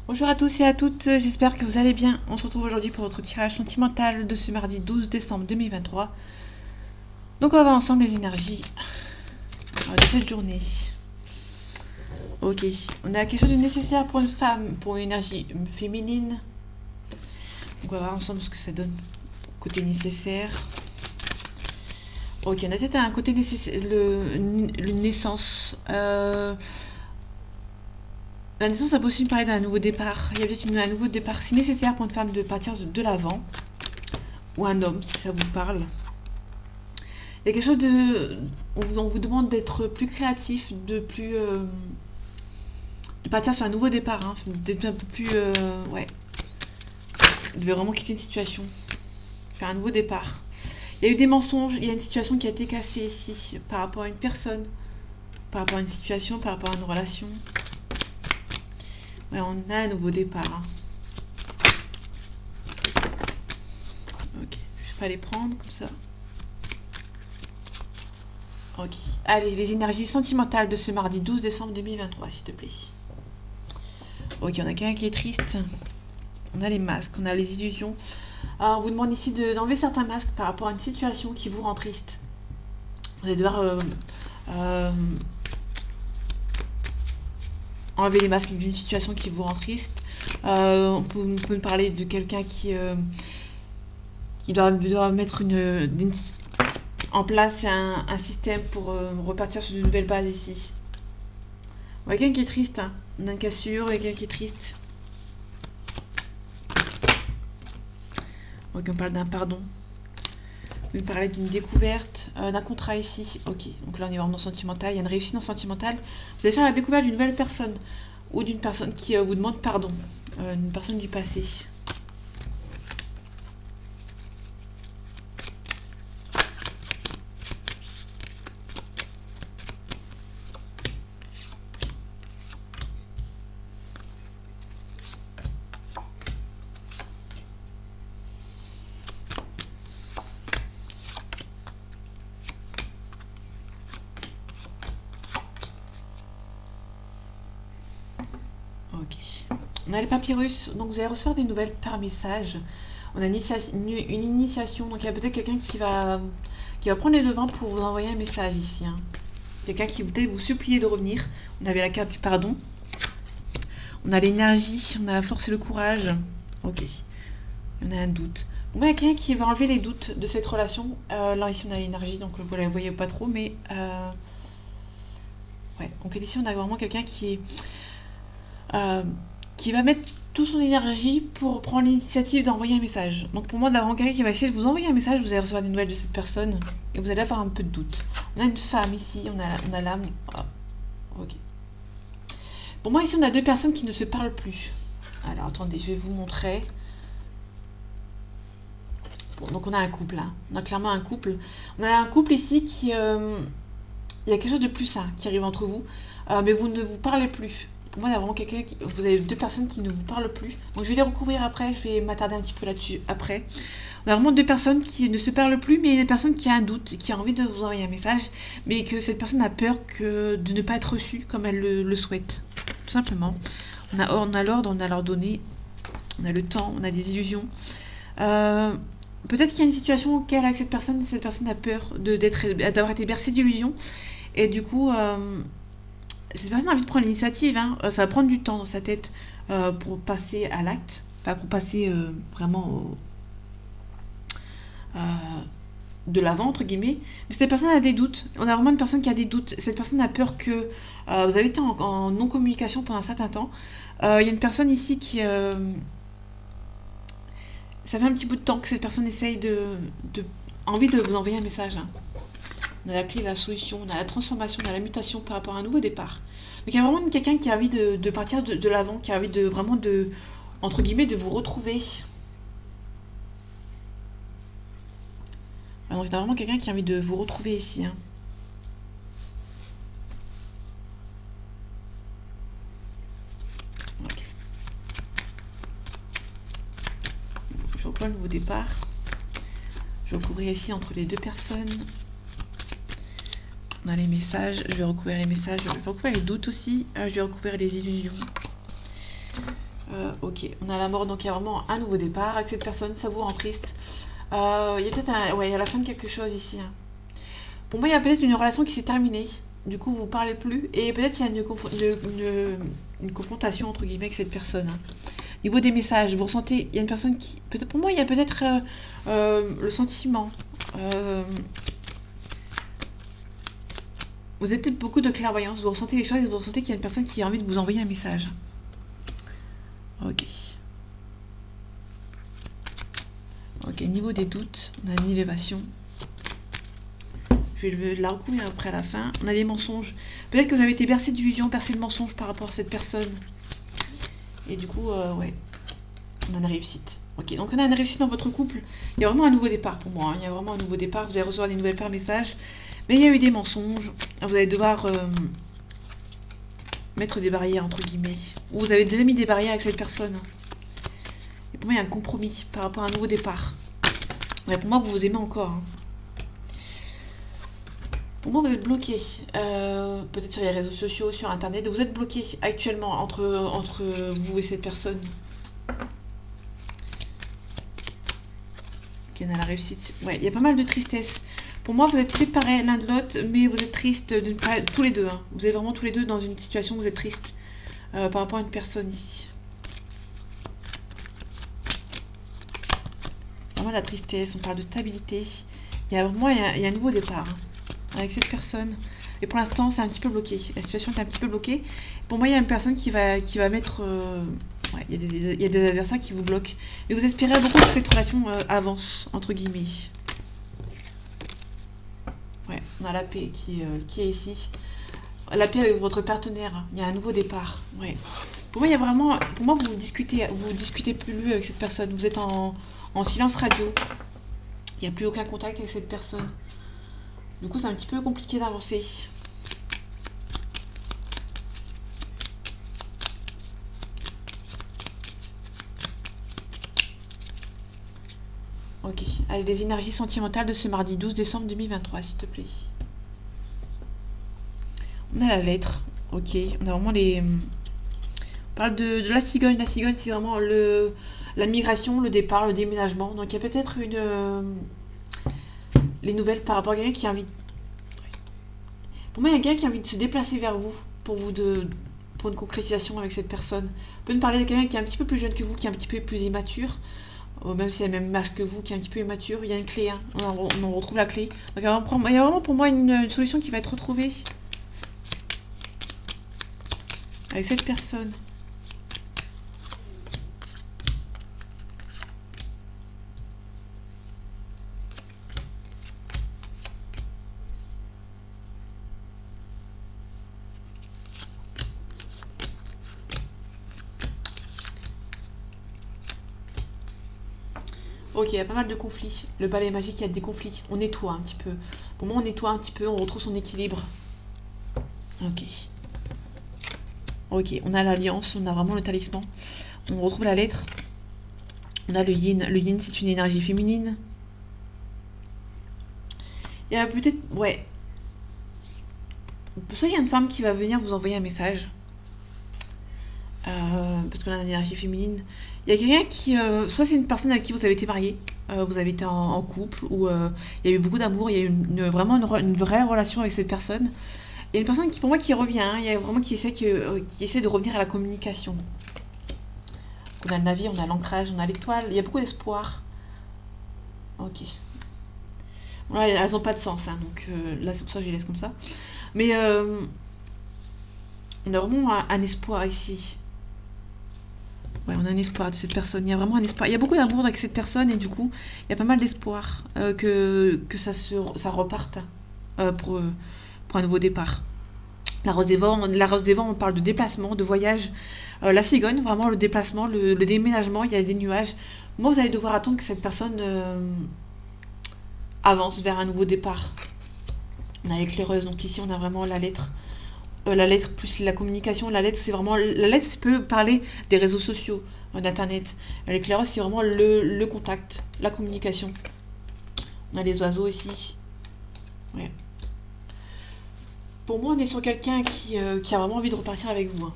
Bonjour à tous et à toutes, j'espère que vous allez bien. On se retrouve aujourd'hui pour votre tirage sentimental de ce mardi 12 décembre 2023. Donc on va voir ensemble les énergies de cette journée. Ok, on a quelque chose de nécessaire pour une femme, pour une énergie féminine. Donc on va voir ensemble ce que ça donne. Côté nécessaire. Ok, on a peut-être un côté nécessaire, le naissance. La naissance, ça peut aussi parler d'un nouveau départ. Il y a peut-être un nouveau départ si nécessaire pour une femme de partir de l'avant. Ou un homme, si ça vous parle. Il y a quelque chose de. On vous demande d'être plus créatif, de partir sur un nouveau départ, hein, d'être un peu plus. Ouais. Vous devez vraiment quitter une situation. Faire un nouveau départ. Il y a eu des mensonges, il y a une situation qui a été cassée ici, par rapport à une personne, par rapport à une situation, par rapport à une relation. Ouais, on a un nouveau départ. Hein. Ok, je vais pas les prendre comme ça. Ok. Allez, les énergies sentimentales de ce mardi 12 décembre 2023, s'il te plaît. Ok, on a quelqu'un qui est triste. On a les masques, on a les illusions. Alors, on vous demande ici d'enlever certains masques par rapport à une situation qui vous rend triste. Vous allez devoir enlever les masques d'une situation qui vous rend triste. On peut parler de quelqu'un qui doit mettre en place un système pour repartir sur de nouvelles bases ici. On a quelqu'un qui est triste. Hein. On a une cassure, quelqu'un qui est triste. Ok, on parle d'un pardon. Vous me parlez d'une découverte, d'un contrat ici. Ok, donc là on est vraiment dans le sentimental. Il y a une réussite dans le sentimental. Vous allez faire la découverte d'une nouvelle personne. Ou d'une personne qui vous demande pardon. Une personne du passé. Ok. On a les papyrus, donc vous allez recevoir des nouvelles par message. On a une initiation, donc il y a peut-être quelqu'un qui va prendre les devants pour vous envoyer un message ici. Hein. Quelqu'un qui peut-être vous supplier de revenir. On avait la carte du pardon. On a l'énergie, on a la force et le courage. Ok. On a un doute. Bon, il y a quelqu'un qui va enlever les doutes de cette relation. Là, ici, on a l'énergie, donc vous ne la voyez pas trop, mais... ouais. Donc ici, on a vraiment quelqu'un qui va mettre toute son énergie pour prendre l'initiative d'envoyer un message. Donc pour moi, d'avoir quelqu'un qui va essayer de vous envoyer un message, vous allez recevoir des nouvelles de cette personne et vous allez avoir un peu de doute. On a une femme ici, on a l'âme. Ah, ok. Pour moi, ici, on a deux personnes qui ne se parlent plus. Alors attendez, je vais vous montrer. Bon, donc on a un couple là. On a clairement un couple. On a un couple ici qui... il y a quelque chose de plus sain qui arrive entre vous, mais vous ne vous parlez plus. Pour moi, il y a vraiment quelqu'un qui... Vous avez deux personnes qui ne vous parlent plus. Donc je vais les recouvrir après, je vais m'attarder un petit peu là-dessus après. On a vraiment deux personnes qui ne se parlent plus, mais une personne qui a un doute, qui a envie de vous envoyer un message, mais que cette personne a peur de ne pas être reçue comme elle le souhaite. Tout simplement. On a l'ordre, on a l'ordonné, on a le temps, on a des illusions. Peut-être qu'il y a une situation auquel avec cette personne a peur d'avoir été bercée d'illusions. Et du coup, cette personne a envie de prendre l'initiative. Hein. Ça va prendre du temps dans sa tête pour passer à l'acte. Pas pour passer vraiment de l'avant, entre guillemets. Mais cette personne a des doutes. On a vraiment une personne qui a des doutes. Cette personne a peur que vous avez été en non-communication pendant un certain temps. Il y a une personne ici qui... ça fait un petit bout de temps que cette personne essaye envie de vous envoyer un message. Hein. On a la clé, la solution, on a la transformation, on a la mutation par rapport à un nouveau départ. Donc il y a vraiment quelqu'un qui a envie de partir de l'avant, qui a envie de vraiment entre guillemets, de vous retrouver. Alors, il y a vraiment quelqu'un qui a envie de vous retrouver ici. Hein. Okay. Je reprends le nouveau départ. Je vais recouvrir ici entre les deux personnes. On a les messages, je vais recouvrir les messages, je vais recouvrir les doutes aussi, je vais recouvrir les illusions. Ok, on a la mort, donc il y a vraiment un nouveau départ avec cette personne, ça vous rend triste. Il y a peut-être ouais, il y a la fin de quelque chose ici, hein. Pour moi, il y a peut-être une relation qui s'est terminée. Du coup, vous parlez plus. Et peut-être qu'il y a une confrontation, entre guillemets, avec cette personne, hein. Niveau des messages, vous ressentez... Il y a une personne qui... Peut-être, pour moi, il y a peut-être le sentiment. Euh, vous avez peut-être beaucoup de clairvoyance. Vous ressentez les choses et vous ressentez qu'il y a une personne qui a envie de vous envoyer un message. Ok. Ok, niveau des doutes, on a une élévation. Je vais la recouvrir après à la fin. On a des mensonges. Peut-être que vous avez été bercé d'illusions, bercé de mensonges par rapport à cette personne. Et du coup, ouais, on a une réussite. Ok, donc on a une réussite dans votre couple. Il y a vraiment un nouveau départ pour moi, hein. Il y a vraiment un nouveau départ. Vous allez recevoir des nouvelles par message. Mais il y a eu des mensonges. Vous allez devoir mettre des barrières, entre guillemets. Ou vous avez déjà mis des barrières avec cette personne. Et pour moi, il y a un compromis par rapport à un nouveau départ. Ouais, pour moi, vous vous aimez encore, hein. Pour moi, vous êtes bloqué. Peut-être sur les réseaux sociaux, sur Internet. Vous êtes bloqué actuellement entre vous et cette personne. Ok, on a la réussite. Ouais, il y a pas mal de tristesse. Pour moi, vous êtes séparés l'un de l'autre, mais vous êtes tristes tous les deux, hein. Vous êtes vraiment tous les deux dans une situation où vous êtes tristes par rapport à une personne ici. Vraiment la tristesse, on parle de stabilité. Il y a vraiment il y a un nouveau départ, hein, avec cette personne. Et pour l'instant, c'est un petit peu bloqué. La situation est un petit peu bloquée. Pour moi, il y a une personne qui va mettre... ouais, il y a des adversaires qui vous bloquent. Et vous espérez beaucoup que cette relation avance, entre guillemets. Ouais, on a la paix qui est ici. La paix avec votre partenaire. Il y a un nouveau départ. Ouais. Pour moi, il y a vraiment... Pour moi, vous discutez plus avec cette personne. Vous êtes en silence radio. Il n'y a plus aucun contact avec cette personne. Du coup, c'est un petit peu compliqué d'avancer. Ok. Allez, les énergies sentimentales de ce mardi 12 décembre 2023, s'il te plaît. On a la lettre. Ok. On a vraiment les... On parle de la cigogne. La cigogne, c'est vraiment la migration, le départ, le déménagement. Donc, il y a peut-être les nouvelles par rapport à quelqu'un qui a envie... Pour moi, il y a quelqu'un qui a envie de se déplacer vers vous pour une concrétisation avec cette personne. On peut nous parler de quelqu'un qui est un petit peu plus jeune que vous, qui est un petit peu plus immature. Même si elle a le même âge que vous, qui est un petit peu immature. Il y a une clé, hein. On retrouve la clé. Donc, il y a vraiment pour moi une solution qui va être retrouvée avec cette personne. Ok, il y a pas mal de conflits. Le balai magique, il y a des conflits. On nettoie un petit peu. Pour moi, on nettoie un petit peu, on retrouve son équilibre. Ok. Ok, on a l'alliance, on a vraiment le talisman. On retrouve la lettre. On a le yin. Le yin, c'est une énergie féminine. Il y a peut-être... Ouais. Soit il y a une femme qui va venir vous envoyer un message. Parce qu'on a une énergie féminine. Il y a quelqu'un qui... soit c'est une personne avec qui vous avez été marié. Vous avez été en couple. Ou il y a eu beaucoup d'amour. Il y a eu vraiment une vraie relation avec cette personne. Il y a une personne qui, pour moi, qui revient, hein. Il y a vraiment qui essaie de revenir à la communication. On a le navire, on a l'ancrage, on a l'étoile. Il y a beaucoup d'espoir. Ok. Bon, là, elles n'ont pas de sens, hein, donc là, c'est pour ça que je les laisse comme ça. Mais on a vraiment un espoir ici. Ouais, on a un espoir de cette personne. Il y a vraiment un espoir. Il y a beaucoup d'amour avec cette personne et du coup, il y a pas mal d'espoir que ça reparte pour un nouveau départ. La rose des vents, on parle de déplacement, de voyage. La cigogne, vraiment le déplacement, le déménagement, il y a des nuages. Moi, vous allez devoir attendre que cette personne avance vers un nouveau départ. On a l'éclaireuse, donc ici on a vraiment la lettre. La lettre plus la communication. La lettre, c'est vraiment... La lettre, ça peut parler des réseaux sociaux, d'internet. L'éclaireuse, c'est vraiment le contact, la communication. On a les oiseaux ici. Ouais. Pour moi, on est sur quelqu'un qui a vraiment envie de repartir avec vous, hein.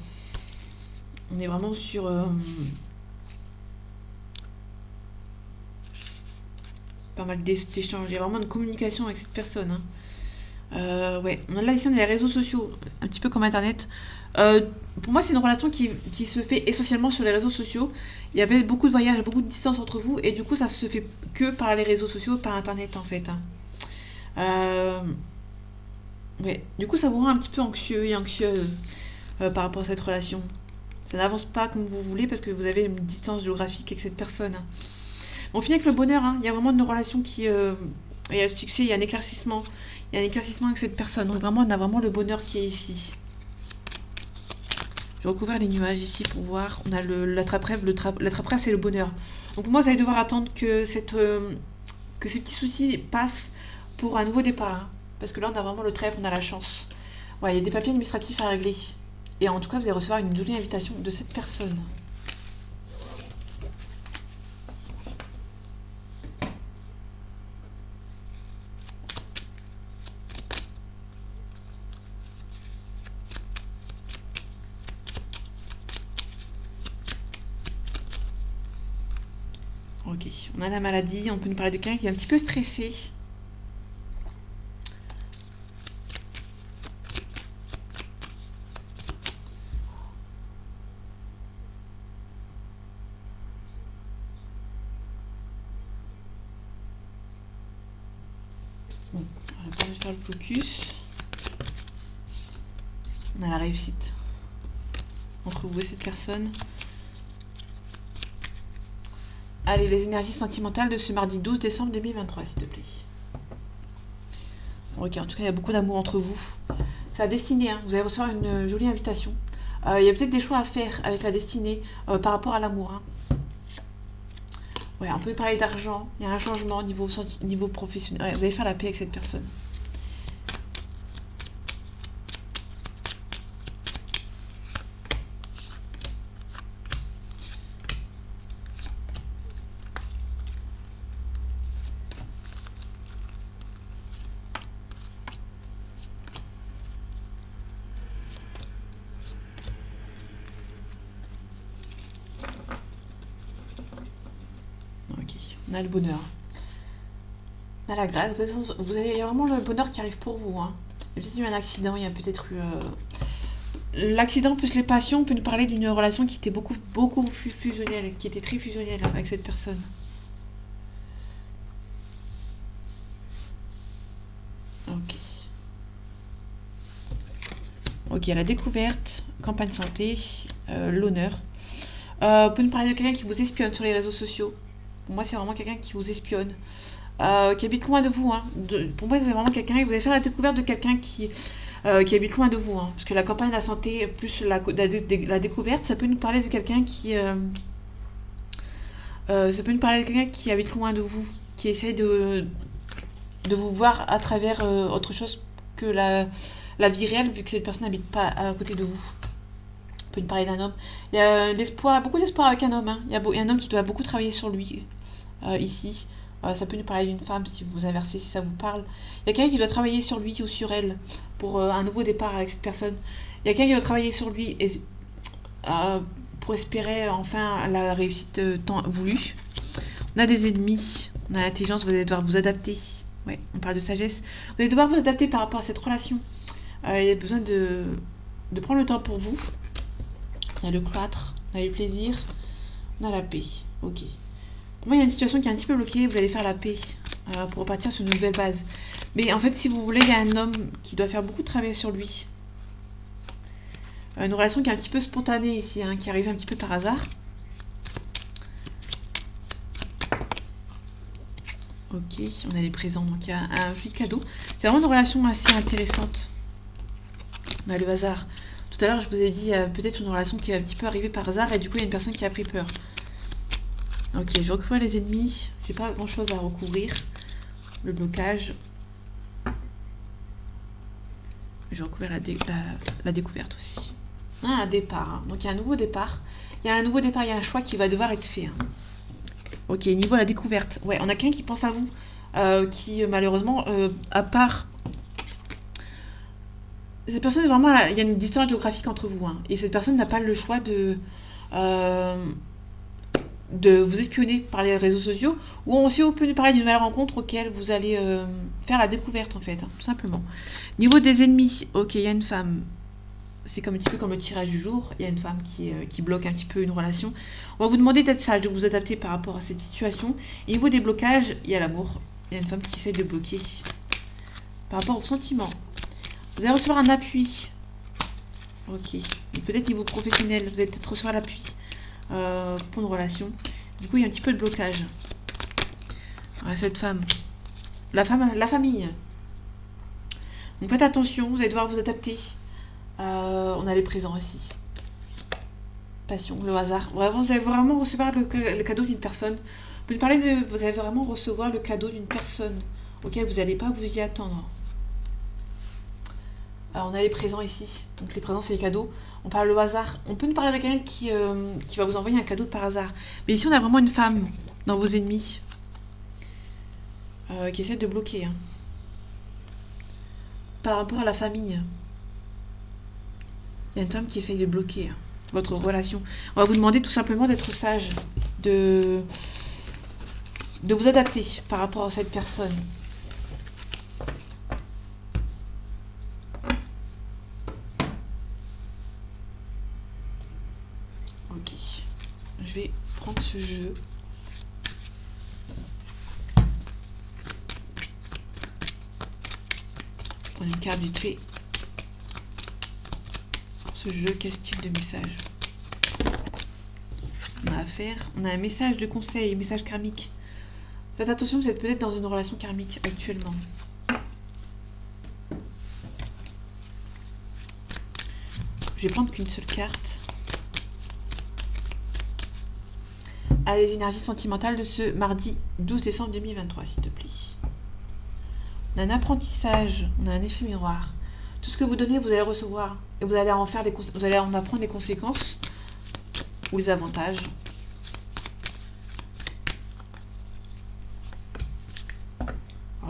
On est vraiment sur pas mal d'échanges. Il y a vraiment une communication avec cette personne, hein. Ouais, là ici on a les réseaux sociaux, un petit peu comme Internet. Euh, pour moi, c'est une relation qui se fait essentiellement sur les réseaux sociaux. Il y avait beaucoup de voyages, beaucoup de distance entre vous, et du coup, ça se fait que par les réseaux sociaux, par Internet en fait, hein. Euh, ouais, du coup, ça vous rend un petit peu anxieux et anxieuse par rapport à cette relation. Ça n'avance pas comme vous voulez parce que vous avez une distance géographique avec cette personne, hein. On finit avec le bonheur, hein. Il y a vraiment une relation qui. Il y a le succès, il y a un éclaircissement. Il y a un éclaircissement avec cette personne. Donc vraiment, on a vraiment le bonheur qui est ici. Je vais recouvrir les nuages ici pour voir. On a l'attrape-rêve. L'attrape-rêve, c'est le bonheur. Donc pour moi, vous allez devoir attendre que ces petits soucis passent pour un nouveau départ, hein. Parce que là, on a vraiment le trèfle, on a la chance. Ouais, il y a des papiers administratifs à régler. Et en tout cas, vous allez recevoir une jolie invitation de cette personne. Ok, on a la maladie, on peut nous parler de quelqu'un qui est un petit peu stressé. Bon, on va faire le focus. On a la réussite entre vous et cette personne. Allez, les énergies sentimentales de ce mardi 12 décembre 2023, s'il te plaît. Ok, en tout cas, il y a beaucoup d'amour entre vous. C'est la destinée, hein. Vous allez recevoir une jolie invitation. Il y a peut-être des choix à faire avec la destinée par rapport à l'amour, hein. Ouais, on peut parler d'argent. Il y a un changement au niveau professionnel. Ouais, vous allez faire la paix avec cette personne. Ok, on a le bonheur. On a la grâce. Vous avez vraiment le bonheur qui arrive pour vous, hein. Il y a peut-être eu un accident, il y a peut-être eu... L'accident plus les passions peut nous parler d'une relation qui était beaucoup fusionnelle, qui était très fusionnelle avec cette personne. Ok. Ok, la découverte, campagne santé, l'honneur. On peut nous parler de quelqu'un qui vous espionne sur les réseaux sociaux. Pour moi, c'est vraiment quelqu'un qui vous espionne, qui habite loin de vous, hein. Pour moi, c'est vraiment quelqu'un, vous allez faire la découverte de quelqu'un qui habite loin de vous, hein. Parce que la campagne de la santé plus la découverte, ça peut nous parler de quelqu'un ça peut nous parler de quelqu'un qui habite loin de vous, qui essaie de vous voir à travers autre chose que la vie réelle, vu que cette personne n'habite pas à côté de vous. On peut nous parler d'un homme. Il y a beaucoup d'espoir avec un homme, hein. Il y a un homme qui doit beaucoup travailler sur lui ici. Ça peut nous parler d'une femme si vous inversez, si ça vous parle. Il y a quelqu'un qui doit travailler sur lui ou sur elle pour un nouveau départ avec cette personne. Il y a quelqu'un qui doit travailler sur lui pour espérer enfin la réussite tant voulue. On a des ennemis, on a l'intelligence, vous allez devoir vous adapter. Ouais, on parle de sagesse. Vous allez devoir vous adapter par rapport à cette relation. Il y a besoin de prendre le temps pour vous. On a le cloître, on a le plaisir, on a la paix. Ok. Pour moi, il y a une situation qui est un petit peu bloquée, vous allez faire la paix pour repartir sur une nouvelle base. Mais en fait, si vous voulez, il y a un homme qui doit faire beaucoup de travail sur lui. Une relation qui est un petit peu spontanée ici, hein, qui arrive un petit peu par hasard. Ok, on a les présents, donc il y a un joli cadeau. C'est vraiment une relation assez intéressante. On a le hasard. Tout à l'heure, je vous ai dit peut-être une relation qui est un petit peu arrivée par hasard et du coup, il y a une personne qui a pris peur. Ok, je vais recouvrir les ennemis. J'ai pas grand chose à recouvrir. Le blocage. Je vais recouvrir la découverte aussi. Ah, un départ, hein. Donc il y a un nouveau départ. Il y a un choix qui va devoir être fait, hein. Ok, niveau la découverte. Ouais, on a quelqu'un qui pense à vous. Qui malheureusement, à part. Cette personne, vraiment, il y a une distance géographique entre vous, hein. Et cette personne n'a pas le choix de euh, de vous espionner par les réseaux sociaux, ou aussi on peut nous parler d'une nouvelle rencontre auquel vous allez faire la découverte en fait, hein, tout simplement. Niveau des ennemis, ok, il y a une femme. C'est comme un petit peu comme le tirage du jour. Il y a une femme qui bloque un petit peu une relation. On va vous demander d'être sage, de vous adapter par rapport à cette situation. Et au niveau des blocages, il y a l'amour. Il y a une femme qui essaie de bloquer par rapport aux sentiments. Vous allez recevoir un appui. Ok. Et peut-être niveau professionnel, vous allez peut-être recevoir l'appui pour une relation. Du coup, il y a un petit peu de blocage. Ouais, cette femme. La famille. Donc faites attention, vous allez devoir vous adapter. On a les présents aussi. Passion, le hasard. Vraiment, vous allez vraiment recevoir le cadeau d'une personne. Vous pouvez parler de. Vous allez vraiment recevoir le cadeau d'une personne auquel vous n'allez pas vous y attendre. On a les présents ici. Donc les présents, c'est les cadeaux. On parle le hasard. On peut nous parler de quelqu'un qui va vous envoyer un cadeau par hasard. Mais ici, on a vraiment une femme dans vos ennemis qui essaie de bloquer. Hein. Par rapport à la famille. Il y a une femme qui essaye de bloquer votre relation. On va vous demander tout simplement d'être sage, de vous adapter par rapport à cette personne. Ok. Je vais prendre ce jeu. Prendre une carte vite fait. Ce jeu, quel style de message on a à faire? On a un message de conseil, un message karmique. Faites attention, vous êtes peut-être dans une relation karmique actuellement. Je vais prendre qu'une seule carte. À les énergies sentimentales de ce mardi 12 décembre 2023, s'il te plaît. On a un apprentissage, on a un effet miroir. Tout ce que vous donnez, vous allez recevoir. Et vous allez en faire vous allez en apprendre les conséquences ou les avantages.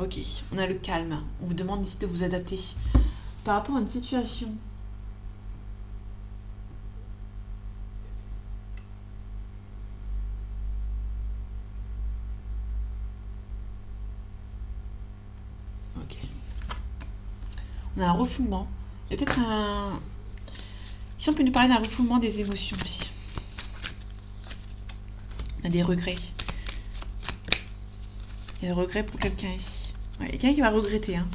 Ok, on a le calme. On vous demande ici de vous adapter par rapport à une situation. Ok. On a un refoulement. Il y a peut-être un... Si on peut nous parler d'un refoulement des émotions aussi. On a des regrets. Il y a des regrets pour quelqu'un ici. Ouais, il y a quelqu'un qui va regretter. Hein.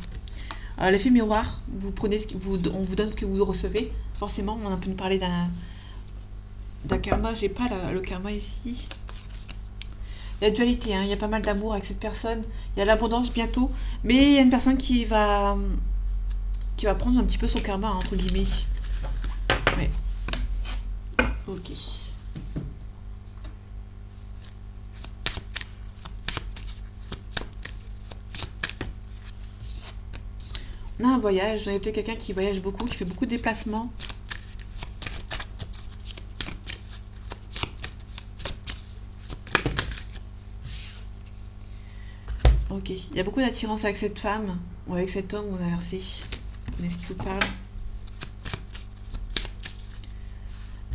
L'effet miroir, vous prenez on vous donne ce que vous recevez. Forcément, on peut nous parler d'un karma. J'ai pas le karma ici. Il y a dualité, hein. Il y a pas mal d'amour avec cette personne. Il y a l'abondance bientôt. Mais il y a une personne qui va prendre un petit peu son karma, hein, entre guillemets. Ouais. Ok. On a un voyage. Vous avez peut-être quelqu'un qui voyage beaucoup, qui fait beaucoup de déplacements. Ok. Il y a beaucoup d'attirance avec cette femme ou avec cet homme, vous inversez. Vous connaissez ce qui vous parle.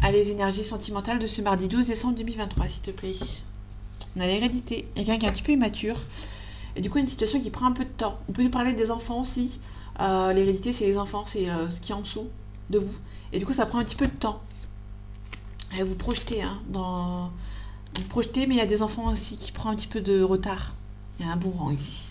À les énergies sentimentales de ce mardi 12 décembre 2023, s'il te plaît. On a l'hérédité. Quelqu'un qui est un petit peu immature. Et du coup, une situation qui prend un peu de temps. On peut nous parler des enfants aussi. L'hérédité, c'est les enfants, c'est ce qui est en dessous de vous. Et du coup, ça prend un petit peu de temps. Et vous projetez, hein, vous projetez, mais il y a des enfants aussi qui prennent un petit peu de retard. Il y a un bon rang ici.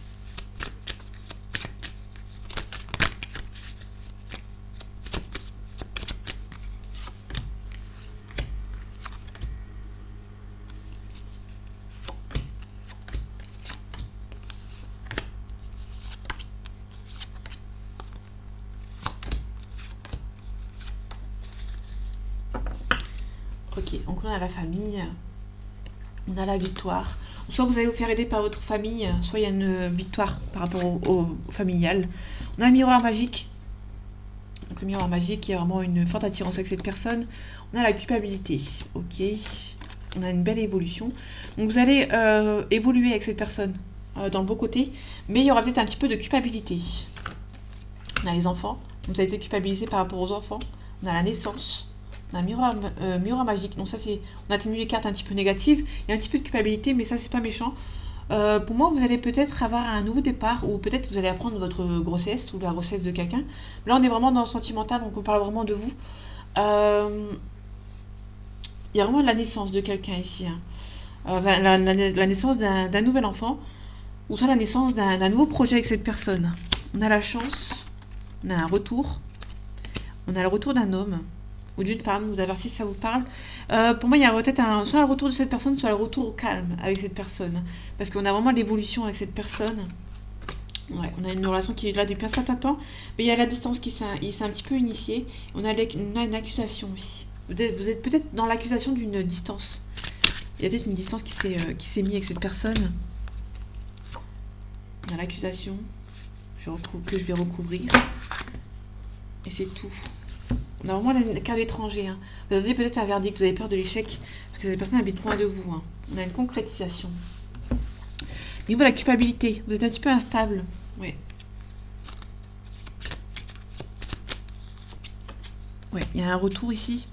Ok, donc on a la famille, on a la victoire. Soit vous allez vous faire aider par votre famille, soit il y a une victoire par rapport au familial. On a un miroir magique. Donc le miroir magique qui a vraiment une forte attirance avec cette personne. On a la culpabilité. Ok. On a une belle évolution. Donc vous allez évoluer avec cette personne dans le bon côté. Mais il y aura peut-être un petit peu de culpabilité. On a les enfants. Vous avez été culpabilisé par rapport aux enfants. On a la naissance. On a un miroir magique. Donc ça, c'est... On atténue les cartes un petit peu négatives. Il y a un petit peu de culpabilité, mais ça, c'est pas méchant. Pour moi, vous allez peut-être avoir un nouveau départ, ou peut-être vous allez apprendre votre grossesse, ou la grossesse de quelqu'un. Là, on est vraiment dans le sentimental, donc on parle vraiment de vous. Euh, Il y a vraiment la naissance de quelqu'un ici, hein. La naissance d'un nouvel enfant, ou soit la naissance d'un nouveau projet avec cette personne. On a la chance, on a un retour, on a le retour d'un homme ou d'une femme, vous allez voir si ça vous parle. Pour moi, il y a peut-être soit le retour de cette personne, soit le retour au calme avec cette personne. Parce qu'on a vraiment l'évolution avec cette personne. Ouais, on a une relation qui est là depuis un certain temps, mais il y a la distance il s'est un petit peu initiée. On a une accusation aussi. Vous êtes peut-être dans l'accusation d'une distance. Il y a peut-être une distance qui s'est mise avec cette personne. On a l'accusation que je vais recouvrir. Et c'est tout. On a vraiment la carte d'étranger, hein. Vous avez peut-être un verdict, vous avez peur de l'échec, parce que cette personne habite loin de vous, hein. On a une concrétisation. Niveau de la culpabilité, vous êtes un petit peu instable. Ouais. Ouais, il y a un retour ici.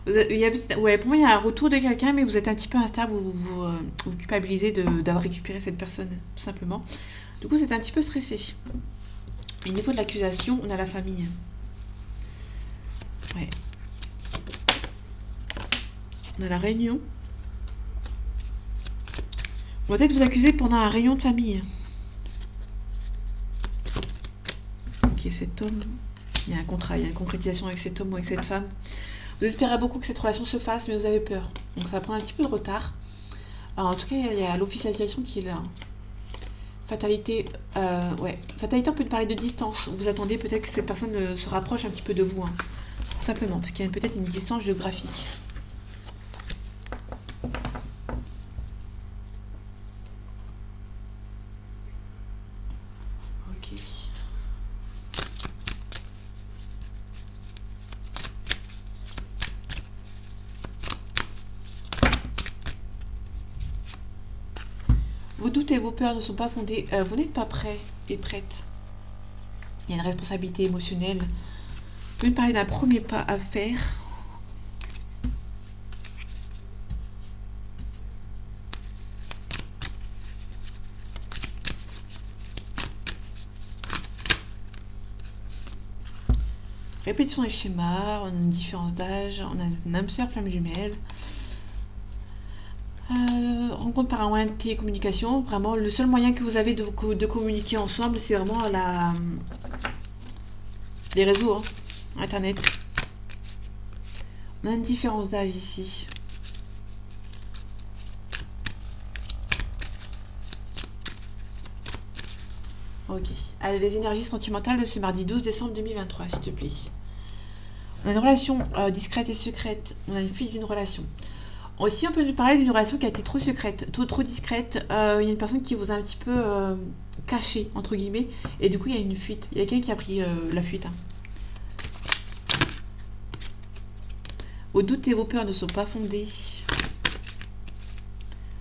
Ouais, pour moi, il y a un retour de quelqu'un, mais vous êtes un petit peu instable, vous culpabilisez d'avoir récupéré cette personne, tout simplement. Du coup, c'est un petit peu stressé. Et au niveau de l'accusation, on a la famille. Ouais. On a la réunion. On va peut-être vous accuser pendant la réunion de famille. Ok, cet homme. Il y a un contrat, il y a une concrétisation avec cet homme ou avec cette femme. Vous espérez beaucoup que cette relation se fasse, mais vous avez peur. Donc ça va prendre un petit peu de retard. Alors, en tout cas, il y a l'officialisation qui est là. Fatalité, ouais. Fatalité, on peut parler de distance. Vous attendez peut-être que cette personne se rapproche un petit peu de vous, hein. Tout simplement, parce qu'il y a peut-être une distance géographique. Ok. Vos doutes et vos peurs ne sont pas fondés. Vous n'êtes pas prêt et prête. Il y a une responsabilité émotionnelle. Vous pouvez me parler d'un premier pas à faire. Répétition des schémas, on a une différence d'âge, on a une âme sœur, flamme jumelle. Rencontre par un moyen de télécommunication. Vraiment, le seul moyen que vous avez de communiquer ensemble, c'est vraiment les réseaux, hein, Internet. On a une différence d'âge ici. Ok. Allez, les énergies sentimentales de ce mardi 12 décembre 2023, s'il te plaît. On a une relation discrète et secrète. On a une fuite d'une relation. Aussi, on peut nous parler d'une relation qui a été trop secrète, trop discrète. Il y a une personne qui vous a un petit peu caché, entre guillemets. Et du coup, il y a une fuite. Il y a quelqu'un qui a pris la fuite, hein. Vos doutes et vos peurs ne sont pas fondés.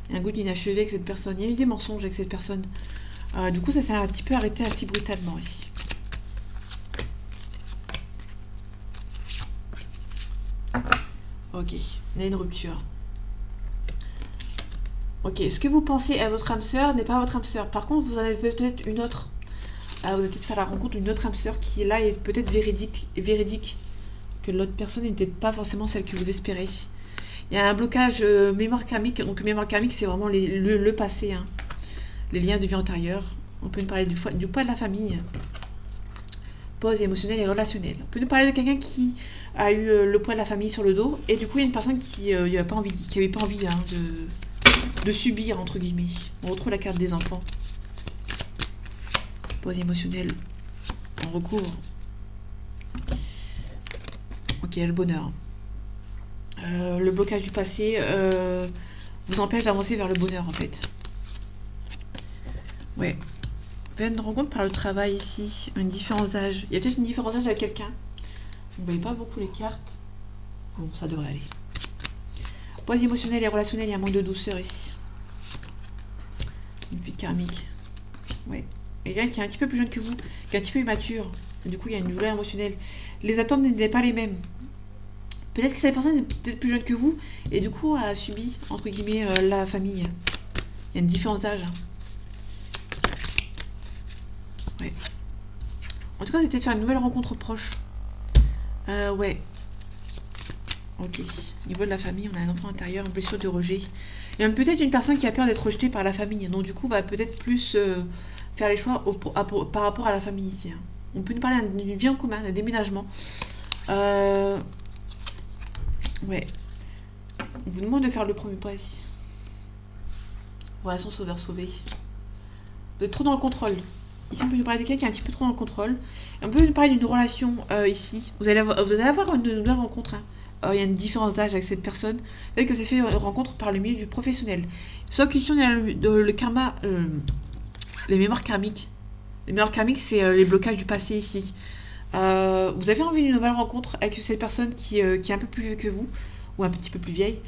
Il y a un goût d'inachevé avec cette personne. Il y a eu des mensonges avec cette personne. Du coup, ça s'est un petit peu arrêté assez brutalement ici. Ok, il y a une rupture. Ok, ce que vous pensez à votre âme sœur n'est pas votre âme sœur. Par contre, vous en avez peut-être une autre. Vous allez peut-être faire la rencontre d'une autre âme sœur qui, là, est peut-être véridique. Que l'autre personne n'était pas forcément celle que vous espérez. Il y a un blocage mémoire karmique. Donc, mémoire karmique, c'est vraiment le passé, hein. Les liens de vie antérieure. On peut nous parler du poids de la famille. Pause émotionnelle et relationnelle. On peut nous parler de quelqu'un qui a eu le poids de la famille sur le dos. Et du coup, il y a une personne qui n'avait pas envie, hein, de subir, entre guillemets. On retrouve la carte des enfants. Pause émotionnelle. On recouvre. Ok, le bonheur. Le blocage du passé vous empêche d'avancer vers le bonheur, en fait. Ouais. Une rencontre par le travail ici. Une différence d'âge. Il y a peut-être une différence d'âge avec quelqu'un. Vous ne voyez pas beaucoup les cartes. Bon, ça devrait aller. Poids émotionnel et relationnel, il y a un manque de douceur ici. Une vie karmique. Ouais. Quelqu'un qui est un petit peu plus jeune que vous, qui est un petit peu immature. Du coup, il y a une douleur émotionnelle. Les attentes n'étaient pas les mêmes. Peut-être que cette personne est peut-être plus jeune que vous et du coup a subi, entre guillemets, la famille. Il y a une différence d'âge. Ouais. En tout cas, c'était de faire une nouvelle rencontre proche. Ouais. Ok. Au niveau de la famille, on a un enfant intérieur, une blessure de rejet. Et même peut-être une personne qui a peur d'être rejetée par la famille. Donc du coup, va peut-être plus faire les choix par rapport à la famille ici. Hein. On peut nous parler d'une vie en commun, d'un déménagement. Ouais. On vous demande de faire le premier pas ici. Relation sauveur-sauvé. Vous êtes trop dans le contrôle. Ici, on peut nous parler de quelqu'un qui est un petit peu trop dans le contrôle. Et on peut nous parler d'une relation ici. Vous allez avoir une nouvelle rencontre. Hein. Il y a une différence d'âge avec cette personne. Peut-être que c'est fait une rencontre par le milieu du professionnel. Sauf qu'ici, on a le karma, les mémoires karmiques. Les mémoires karmiques, c'est les blocages du passé ici. Vous avez envie d'une nouvelle rencontre avec cette personne qui est un peu plus vieux que vous, ou un petit peu plus vieille,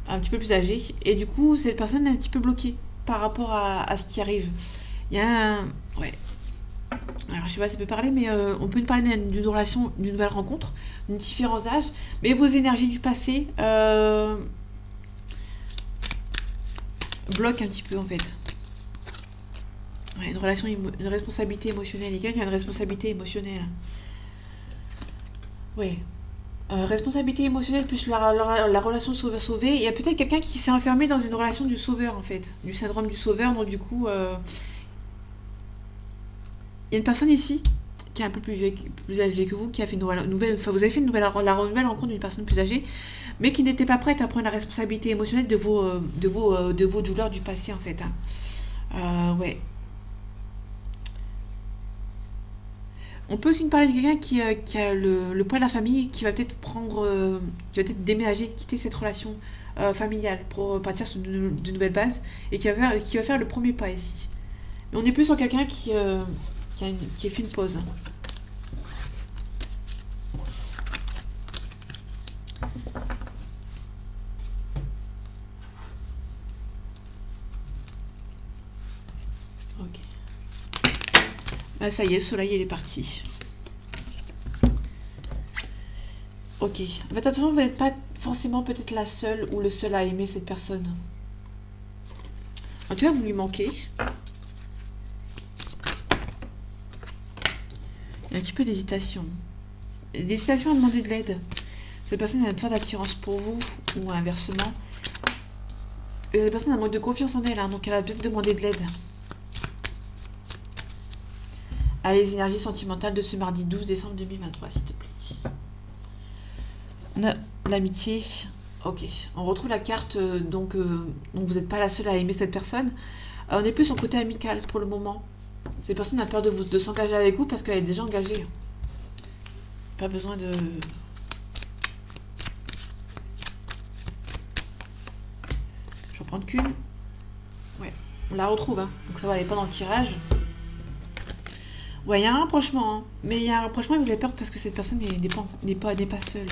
un petit peu plus âgée. Et du coup, cette personne est un petit peu bloquée par rapport à ce qui arrive. Il y a un... Ouais. Alors, je sais pas si ça peut parler, mais on peut nous parler d'une relation, d'une nouvelle rencontre, d'une différence d'âge, mais vos énergies du passé bloquent un petit peu, en fait. Ouais, une relation, une responsabilité émotionnelle. Il y a quelqu'un qui a une responsabilité émotionnelle. Ouais. Responsabilité émotionnelle plus la relation sauveur-sauvé. Il y a peut-être quelqu'un qui s'est enfermé dans une relation du sauveur, en fait. Du syndrome du sauveur, donc du coup... Il y a une personne ici qui est un peu plus âgée que vous, qui a fait une nouvelle, enfin vous avez fait une nouvelle rencontre d'une personne plus âgée, mais qui n'était pas prête à prendre la responsabilité émotionnelle de vos douleurs du passé en fait. Hein. Ouais. On peut aussi nous parler de quelqu'un qui a le poids de la famille, qui va peut-être qui va peut-être déménager, quitter cette relation familiale pour partir sur de nouvelles bases et qui va faire le premier pas ici. Mais on est plus sur quelqu'un qui a fait une pause. Ok. Bah ça y est, le soleil il est parti. Ok. Faites attention, vous n'êtes pas forcément peut-être la seule ou le seul à aimer cette personne. En tout cas, vous lui manquez. Il y a un petit peu d'hésitation. D'hésitation à demander de l'aide. Cette personne a une forte attirance pour vous, ou inversement. Et cette personne a un manque de confiance en elle, hein, donc elle a peut-être demandé de l'aide. Allez, les énergies sentimentales de ce mardi 12 décembre 2023, s'il te plaît. On a l'amitié. Ok, on retrouve la carte, donc vous n'êtes pas la seule à aimer cette personne. On est plus en côté amical pour le moment. Cette personne a peur de s'engager avec vous parce qu'elle est déjà engagée. Pas besoin de... Je vais en prendre qu'une. Ouais, on la retrouve, hein. Donc ça va, elle n'est pas dans le tirage. Ouais, il y a un rapprochement, hein. Mais il y a un rapprochement et vous avez peur parce que cette personne n'est pas seule.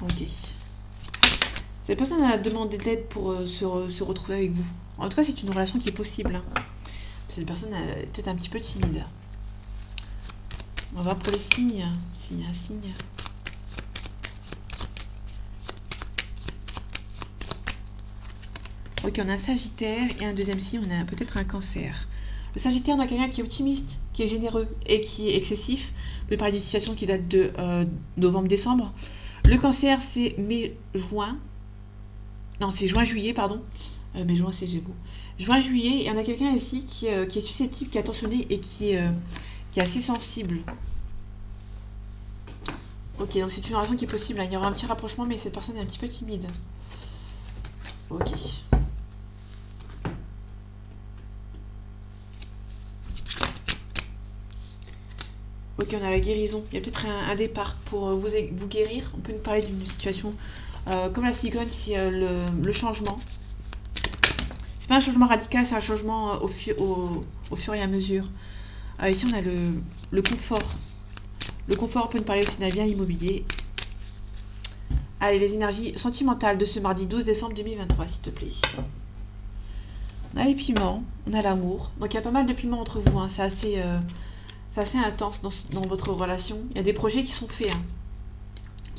Ok. Cette personne a demandé de l'aide pour se retrouver avec vous. En tout cas, c'est une relation qui est possible, hein. Cette personne est peut-être un petit peu timide. On va voir pour les signes. S'il y a un signe. Ok, on a un Sagittaire et un deuxième signe, on a peut-être un Cancer. Le Sagittaire, on a quelqu'un qui est optimiste, qui est généreux et qui est excessif. On peut parler d'une situation qui date de novembre-décembre. Le Cancer, c'est mai-juin. Non, c'est juin-juillet, pardon. Mai-juin, c'est Gémeaux. Juin-juillet, et on a quelqu'un ici qui est susceptible, qui est attentionné et qui est assez sensible. Ok, donc c'est une relation qui est possible. Hein. Il y aura un petit rapprochement, mais cette personne est un petit peu timide. Ok. Ok, on a la guérison. Il y a peut-être un départ pour vous guérir. On peut nous parler d'une situation comme la cigogne, si le changement. C'est pas un changement radical, c'est un changement au fur et à mesure. Ici, on a le confort. Le confort, on peut nous parler aussi d'un bien immobilier. Allez, les énergies sentimentales de ce mardi 12 décembre 2023, s'il te plaît. On a les piments, on a l'amour. Donc il y a pas mal de piments entre vous, hein. C'est assez intense dans votre relation. Il y a des projets qui sont faits, hein,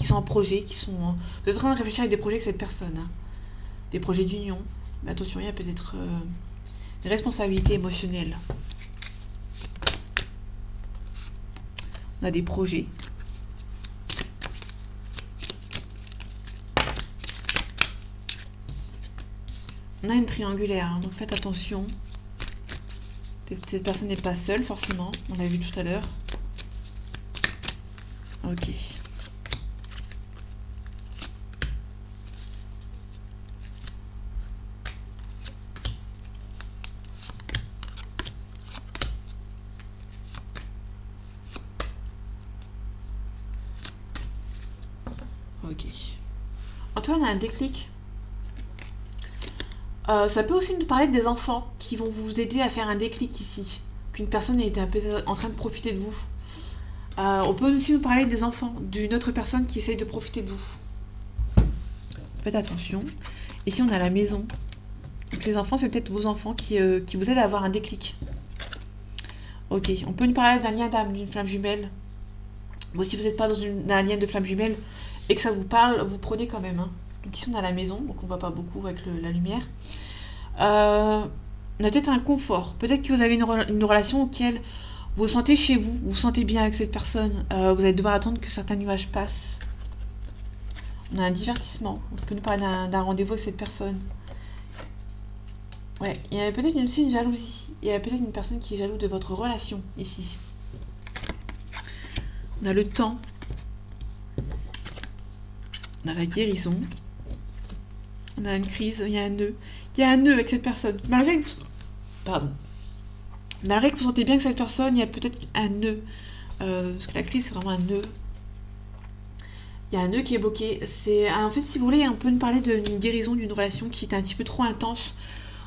qui sont en projet, vous êtes en train de réfléchir avec des projets avec cette personne, hein. Des projets d'union. Mais attention, il y a peut-être des responsabilités émotionnelles. On a des projets. On a une triangulaire, hein, donc faites attention. Cette personne n'est pas seule, forcément. On l'a vu tout à l'heure. Ok. Ok. Antoine a un déclic. Ça peut aussi nous parler des enfants qui vont vous aider à faire un déclic ici. Qu'une personne ait été un peu en train de profiter de vous. On peut aussi nous parler des enfants, d'une autre personne qui essaye de profiter de vous. Faites attention. Ici, on a la maison. Donc les enfants, c'est peut-être vos enfants qui vous aident à avoir un déclic. Ok, on peut nous parler d'un lien d'âme, d'une flamme jumelle. Bon, si vous n'êtes pas dans un lien de flamme jumelle et que ça vous parle, vous prenez quand même, hein. Donc ici, on a la maison, donc on voit pas beaucoup avec la lumière. On a peut-être un confort. Peut-être que vous avez une relation auquel vous vous sentez chez vous, vous vous sentez bien avec cette personne. Vous allez devoir attendre que certains nuages passent. On a un divertissement. On peut nous parler d'un rendez-vous avec cette personne. Ouais, il y a peut-être aussi une jalousie. Il y a peut-être une personne qui est jalouse de votre relation, ici. On a le temps. On a la guérison. On a une crise, il y a un nœud. Il y a un nœud avec cette personne. Malgré que vous sentez bien que cette personne, il y a peut-être un nœud. Parce que la crise, c'est vraiment un nœud. Il y a un nœud qui est bloqué. En fait, si vous voulez, on peut nous parler d'une guérison d'une relation qui était un petit peu trop intense.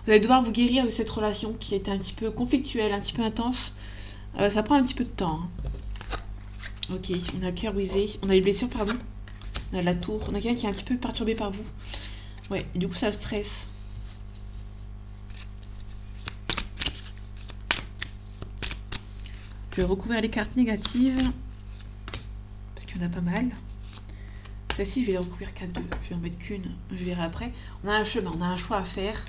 Vous allez devoir vous guérir de cette relation qui était un petit peu conflictuelle, un petit peu intense. Ça prend un petit peu de temps, hein. Ok, on a le cœur brisé. On a les blessures, pardon. On a la tour. On a quelqu'un qui est un petit peu perturbé par vous. Ouais, et du coup, ça le stresse. Je vais recouvrir les cartes négatives. Parce qu'il y en a pas mal. Celle-ci, je vais les recouvrir qu'à 2. Je vais en mettre qu'une. Je verrai après. On a un chemin, on a un choix à faire.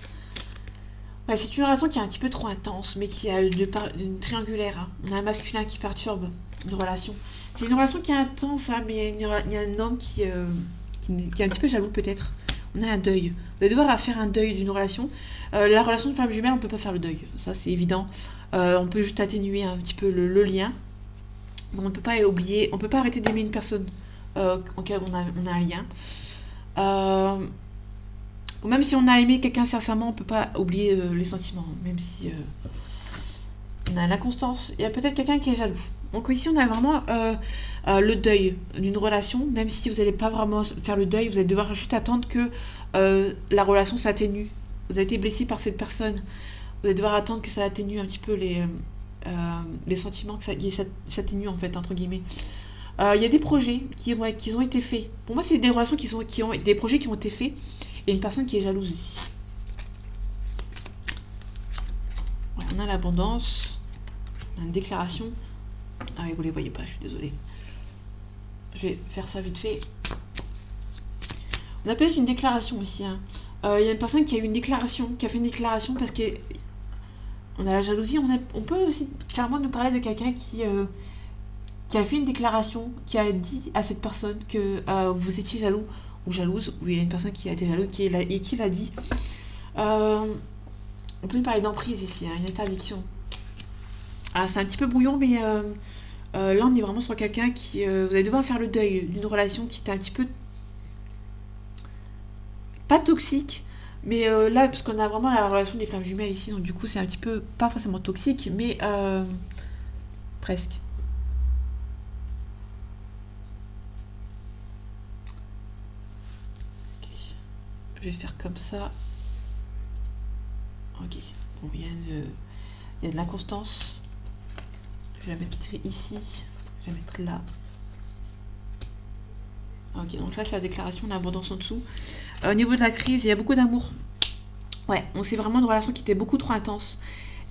Ouais, c'est une relation qui est un petit peu trop intense, mais qui a une triangulaire, hein. On a un masculin qui perturbe une relation. C'est une relation qui est intense, hein, mais il y a un homme qui est un petit peu jaloux, peut-être. On a un deuil. Vous allez devoir faire un deuil d'une relation. La relation de femme jumelle, on ne peut pas faire le deuil. Ça, c'est évident. On peut juste atténuer un petit peu le lien. Mais on ne peut pas oublier, on ne peut pas arrêter d'aimer une personne auquel on a un lien. Même si on a aimé quelqu'un sincèrement, on ne peut pas oublier les sentiments. Même si on a l'inconstance. Il y a peut-être quelqu'un qui est jaloux. Donc ici, on a vraiment le deuil d'une relation. Même si vous n'allez pas vraiment faire le deuil, vous allez devoir juste attendre que la relation s'atténue. Vous avez été blessé par cette personne. Vous allez devoir attendre que ça atténue un petit peu les sentiments, que ça s'atténue en fait, entre guillemets. Il y a des projets qui ont été faits. Pour moi, c'est des relations des projets qui ont été faits. Et une personne qui est jalouse ici. Ouais, on a l'abondance. On a une déclaration. Ah oui, vous les voyez pas, je suis désolée. Je vais faire ça vite fait. On a peut-être une déclaration ici, hein. Il y a une personne qui a eu une déclaration, qui a fait une déclaration parce que on a la jalousie. On peut aussi clairement nous parler de quelqu'un qui a fait une déclaration, qui a dit à cette personne que vous étiez jaloux ou jalouse, ou il y a une personne qui a été jalouse et qui l'a dit. On peut nous parler d'emprise ici, hein, une interdiction. Ah, c'est un petit peu brouillon, mais là on est vraiment sur quelqu'un qui... vous allez devoir faire le deuil d'une relation qui était un petit peu... pas toxique, mais là, parce qu'on a vraiment la relation des flammes jumelles ici, donc du coup c'est un petit peu, pas forcément toxique, mais presque. Je vais faire comme ça. Ok. Bon, il y a de l'inconstance. Je vais la mettre ici. Je vais la mettre là. Ok, donc là c'est la déclaration, l'abondance en dessous. Au niveau de la crise, il y a beaucoup d'amour. Ouais, donc c'est vraiment une relation qui était beaucoup trop intense.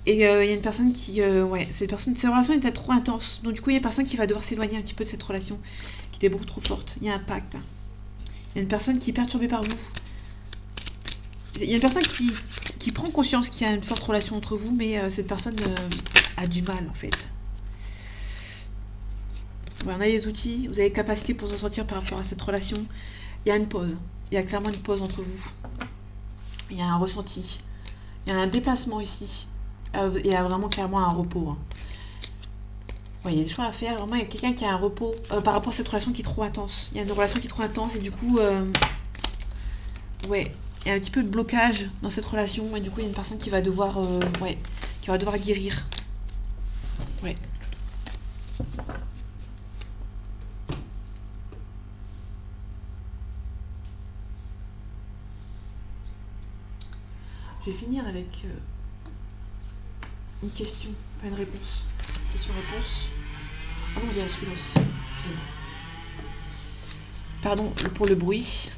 Et il y a une personne qui... ouais, cette relation était trop intense. Donc du coup, il y a une personne qui va devoir s'éloigner un petit peu de cette relation, qui était beaucoup trop forte. Il y a un pacte. Il y a une personne qui est perturbée par vous. Il y a une personne qui prend conscience qu'il y a une forte relation entre vous, mais cette personne a du mal, en fait. Ouais, on a les outils, vous avez les capacités pour s'en sortir par rapport à cette relation. Il y a une pause. Il y a clairement une pause entre vous. Il y a un ressenti. Il y a un déplacement ici. Il y a vraiment clairement un repos. Hein. Ouais, il y a des choix à faire. Vraiment, il y a quelqu'un qui a un repos par rapport à cette relation qui est trop intense. Il y a une relation qui est trop intense et du coup, ouais, il y a un petit peu de blocage dans cette relation et du coup, il y a une personne qui va devoir, ouais, qui va devoir guérir. Ouais. Je vais finir avec une question, pas une réponse. Question-réponse. Ah non, il y a celui-là aussi. Pardon pour le bruit.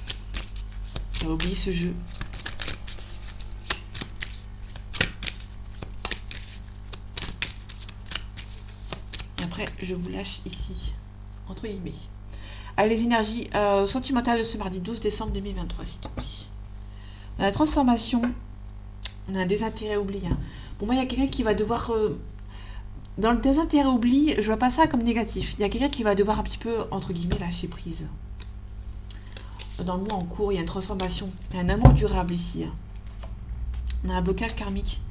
J'ai oublié ce jeu. Et après, je vous lâche ici. Entre guillemets. Allez, les énergies sentimentales de ce mardi 12 décembre 2023, s'il te plaît. On a la transformation. On a un désintérêt oublié. Hein. Pour moi, il y a quelqu'un qui va devoir... dans le désintérêt oubli, je vois pas ça comme négatif. Il y a quelqu'un qui va devoir un petit peu, entre guillemets, lâcher prise. Dans le mois en cours, il y a une transformation. Il y a un amour durable ici. Hein. On a un blocage karmique.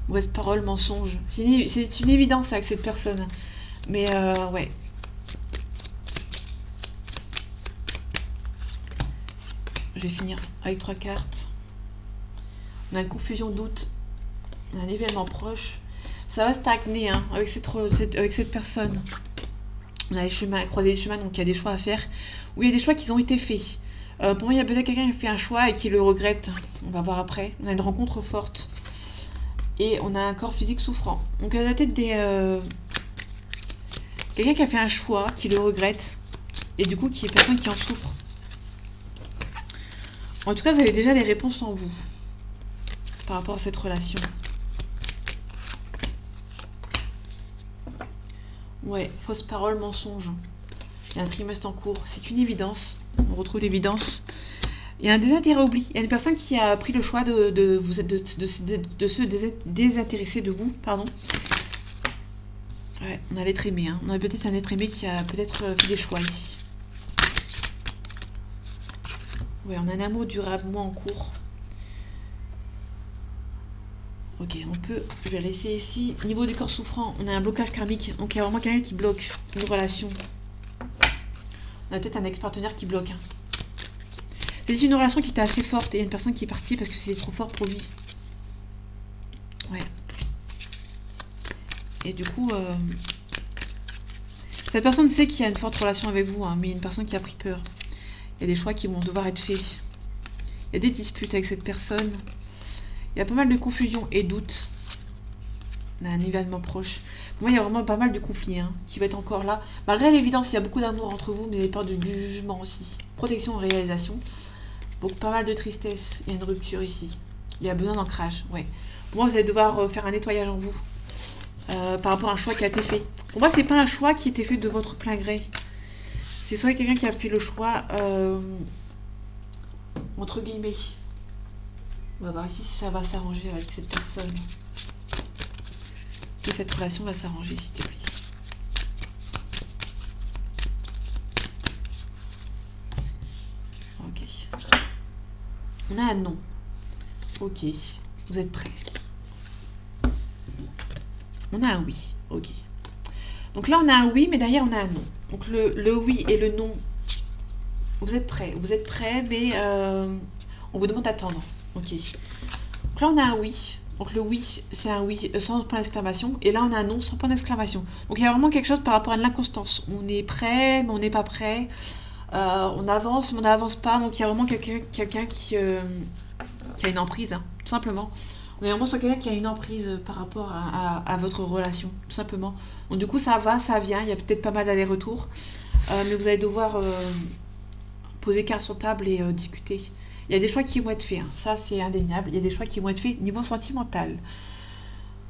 Mauvaise parole, mensonge. C'est une évidence avec cette personne. Mais ouais. Je vais finir avec 3 cartes. On a une confusion, doute. On a un événement proche. Ça va stagner hein, avec cette personne. On a les chemins, croiser les chemins, donc il y a des choix à faire. Ou il y a des choix qui ont été faits. Pour moi, il y a peut-être quelqu'un qui a fait un choix et qui le regrette. On va voir après. On a une rencontre forte. Et on a un corps physique souffrant. Donc il y a peut-être quelqu'un qui a fait un choix, qui le regrette. Et du coup, qui est personne qui en souffre. En tout cas, vous avez déjà les réponses en vous. Par rapport à cette relation. Ouais, fausse parole, mensonge. Il y a un trimestre en cours. C'est une évidence. On retrouve l'évidence. Il y a un désintérêt oubli. Il y a une personne qui a pris le choix de se désintéresser de vous. Pardon. Ouais, on a l'être aimé. Hein. On a peut-être un être aimé qui a peut-être fait des choix ici. Ouais, on a un amour durablement en cours. Ok, je vais laisser ici. Au niveau des corps souffrants, on a un blocage karmique. Donc il y a vraiment quelqu'un qui bloque une relation. On a peut-être un ex-partenaire qui bloque. Hein. C'est une relation qui était assez forte et il y a une personne qui est partie parce que c'était trop fort pour lui. Ouais. Et du coup, cette personne sait qu'il y a une forte relation avec vous, hein, mais il y a une personne qui a pris peur. Il y a des choix qui vont devoir être faits. Il y a des disputes avec cette personne. Il y a pas mal de confusion et doutes. On a un événement proche. Pour moi, il y a vraiment pas mal de conflits hein, qui va être encore là. Malgré l'évidence, il y a beaucoup d'amour entre vous, mais il y a peur du jugement aussi. Protection et réalisation. Pas mal de tristesse. Il y a une rupture ici. Il y a besoin d'ancrage. Ouais. Pour moi, vous allez devoir faire un nettoyage en vous. Par rapport à un choix qui a été fait. Pour moi, c'est pas un choix qui a été fait de votre plein gré. C'est soit quelqu'un qui a fait le choix entre guillemets. On va voir ici si ça va s'arranger avec cette personne. Que cette relation va s'arranger, s'il te plaît. Ok. On a un non. Ok. Vous êtes prêts? On a un oui. Ok. Donc là, on a un oui, mais derrière, on a un non. Donc le oui et le non. Vous êtes prêts. Vous êtes prêts, mais on vous demande d'attendre. Ok. Donc là, on a un oui. Donc le oui, c'est un oui sans point d'exclamation. Et là, on a un non sans point d'exclamation. Donc il y a vraiment quelque chose par rapport à l'inconstance. On est prêt, mais on n'est pas prêt. On avance, mais on n'avance pas. Donc il y a vraiment quelqu'un qui a une emprise, hein, tout simplement. On est vraiment sur quelqu'un qui a une emprise par rapport à votre relation, tout simplement. Donc du coup, ça va, ça vient. Il y a peut-être pas mal d'allers-retours. Mais vous allez devoir poser carte sur table et discuter. Il y a des choix qui vont être faits, hein. Ça c'est indéniable. Il y a des choix qui vont être faits niveau sentimental.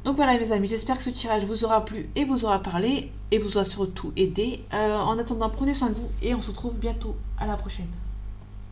Donc voilà mes amis, j'espère que ce tirage vous aura plu et vous aura parlé et vous aura surtout aidé. En attendant, prenez soin de vous et on se retrouve bientôt. À la prochaine.